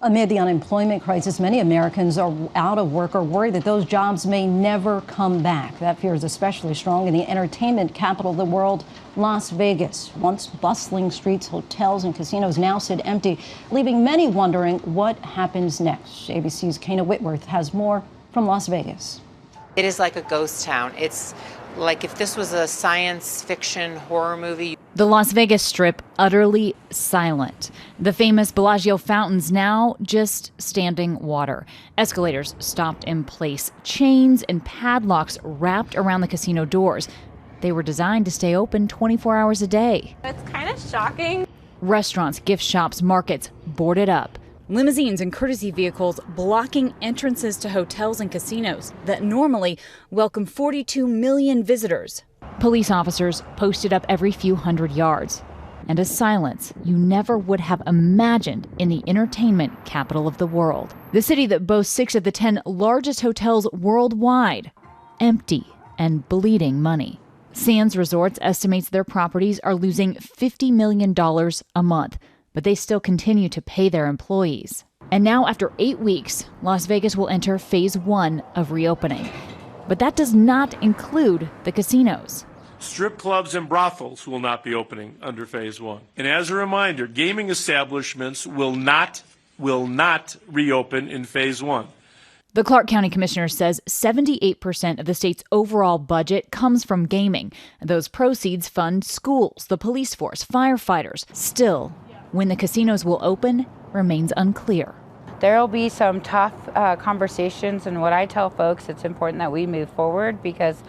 Amid the unemployment crisis, many Americans are out of work or worried that those jobs may never come back. That fear is especially strong in the entertainment capital of the world, Las Vegas. Once bustling streets, hotels, and casinos now sit empty, leaving many wondering what happens next. ABC's Kayna Whitworth has more from Las Vegas. It is like a ghost town. It's like if this was a science fiction horror movie. The Las Vegas Strip utterly silent. The famous Bellagio fountains now just standing water. Escalators stopped in place. Chains and padlocks wrapped around the casino doors. They were designed to stay open 24 hours a day. It's kind of shocking. Restaurants, gift shops, markets boarded up. Limousines and courtesy vehicles blocking entrances to hotels and casinos that normally welcome 42 million visitors. Police officers posted up every few hundred yards. And a silence you never would have imagined in the entertainment capital of the world. The city that boasts 6 of the 10 largest hotels worldwide. Empty and bleeding money. Sands Resorts estimates their properties are losing $50 million a month, but they still continue to pay their employees. And now, after 8 weeks, Las Vegas will enter phase 1 of reopening. But that does not include the casinos. Strip clubs and brothels will not be opening under phase 1. And as a reminder, gaming establishments will not reopen in phase 1. The Clark County Commissioner says 78% of the state's overall budget comes from gaming. Those proceeds fund schools, the police force, firefighters. Still, when the casinos will open remains unclear. There will be some tough conversations, and what I tell folks, it's important that we move forward, because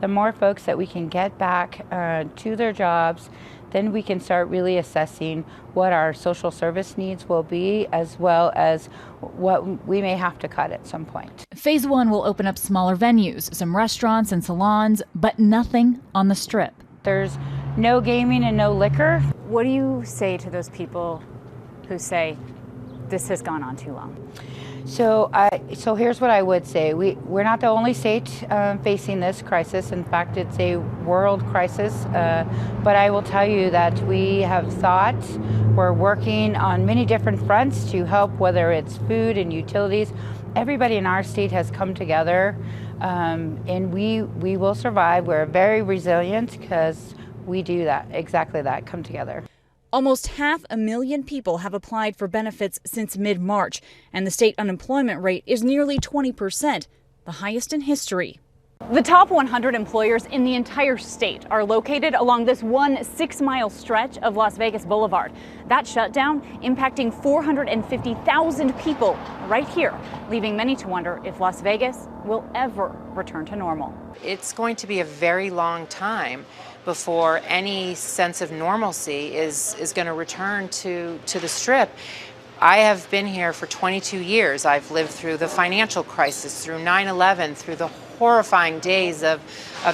the more folks that we can get back to their jobs, then we can start really assessing what our social service needs will be, as well as what we may have to cut at some point. Phase 1 will open up smaller venues, some restaurants and salons, but nothing on the Strip. There's no gaming and no liquor. What do you say to those people who say this has gone on too long? So here's what I would say. We're not the only state facing this crisis. In fact, it's a world crisis. But I will tell you that we have thought, we're working on many different fronts to help, whether it's food and utilities. Everybody in our state has come together, and we will survive. We're very resilient because we do that, exactly that, come together. Almost 500,000 people have applied for benefits since mid-March, and the state unemployment rate is nearly 20%, the highest in history. The top 100 employers in the entire state are located along this 6-mile stretch of Las Vegas Boulevard. That shutdown impacting 450,000 people right here, leaving many to wonder if Las Vegas will ever return to normal. It's going to be a very long time before any sense of normalcy is going to return to the Strip. I have been here for 22 years. I've lived through the financial crisis, through 9/11, through the horrifying days of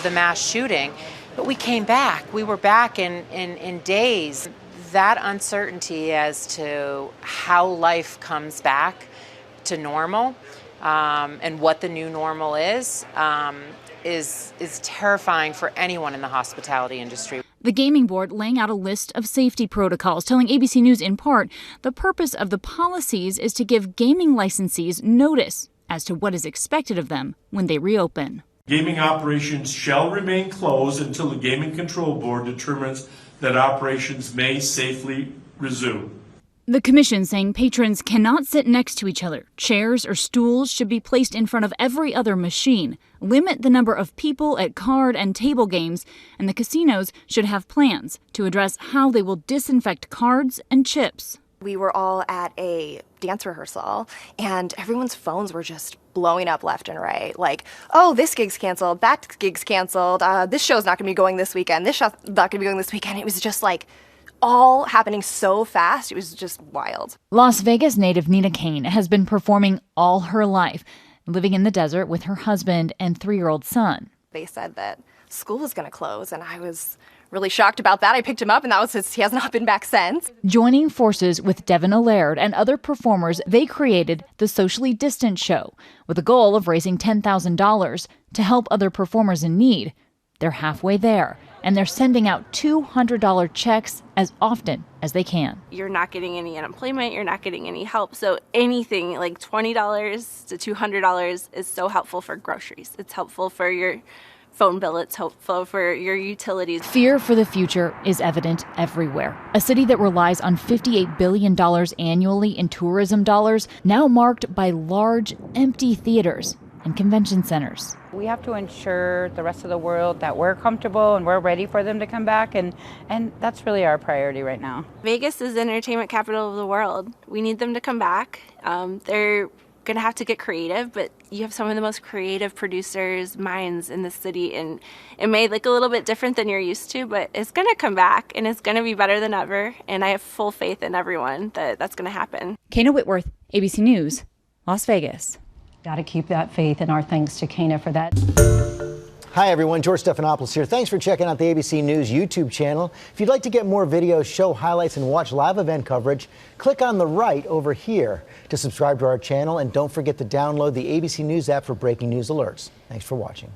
the mass shooting. But we came back. We were back in days. That uncertainty as to how life comes back to normal and what the new normal is terrifying for anyone in the hospitality industry. The gaming board laying out a list of safety protocols, telling ABC News in part the purpose of the policies is to give gaming licensees notice as to what is expected of them when they reopen. Gaming operations shall remain closed until the Gaming Control Board determines that operations may safely resume. The commission saying patrons cannot sit next to each other. Chairs or stools should be placed in front of every other machine. Limit the number of people at card and table games, and the casinos should have plans to address how they will disinfect cards and chips. We were all at a dance rehearsal, and everyone's phones were just blowing up left and right. Like, oh, this gig's canceled, that gig's canceled, this show's not going to be going this weekend, this show's not going to be going this weekend. It was just like all happening so fast. It was just wild. Las Vegas native Nina Kane has been performing all her life, living in the desert with her husband and 3-year-old son. They said that school was going to close, and I was really shocked about that. I picked him up, and he has not been back since. Joining forces with Devin Allaire and other performers, they created the Socially Distant Show with a goal of raising $10,000 to help other performers in need. They're halfway there, and they're sending out $200 checks as often as they can. You're not getting any unemployment, you're not getting any help. So anything like $20 to $200 is so helpful for groceries. It's helpful for your phone bill, it's helpful for your utilities. Fear for the future is evident everywhere. A city that relies on $58 billion annually in tourism dollars, now marked by large, empty theaters and convention centers. We have to ensure the rest of the world that we're comfortable and we're ready for them to come back, and that's really our priority right now. Vegas is the entertainment capital of the world. We need them to come back. They're going to have to get creative, but you have some of the most creative producers, minds in the city, and it may look a little bit different than you're used to, but it's going to come back and it's going to be better than ever, and I have full faith in everyone that that's going to happen. Kayna Whitworth, ABC News, Las Vegas. Got to keep that faith, and our thanks to Kayna for that. Hi everyone, George Stephanopoulos here. Thanks for checking out the ABC News YouTube channel. If you'd like to get more videos, show highlights, and watch live event coverage, click on the right over here to subscribe to our channel, and don't forget to download the ABC News app for breaking news alerts. Thanks for watching.